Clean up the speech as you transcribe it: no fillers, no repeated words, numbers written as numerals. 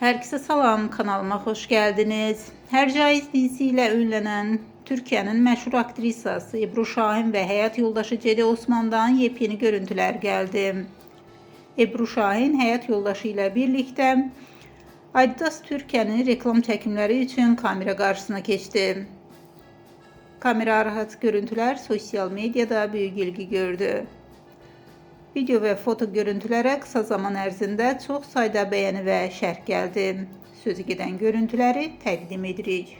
Herkese salam, kanalıma hoş geldiniz. Hercaiz dizisiyle ünlenen Türkiye'nin meşhur aktrisası Ebru Şahin ve hayat yoldaşı Cedi Osman'dan yepyeni görüntüler geldi. Ebru Şahin hayat yoldaşı ile birlikte Adidas Türkiye'nin reklam çekimleri için kamera karşısına geçti. Kamera rahat görüntüler sosyal medyada büyük ilgi gördü. Video ve foto görüntülere kısa zaman ərzində çox sayda bəyəni və şərh gəldi. Sözü gedən görüntüləri təqdim edirik.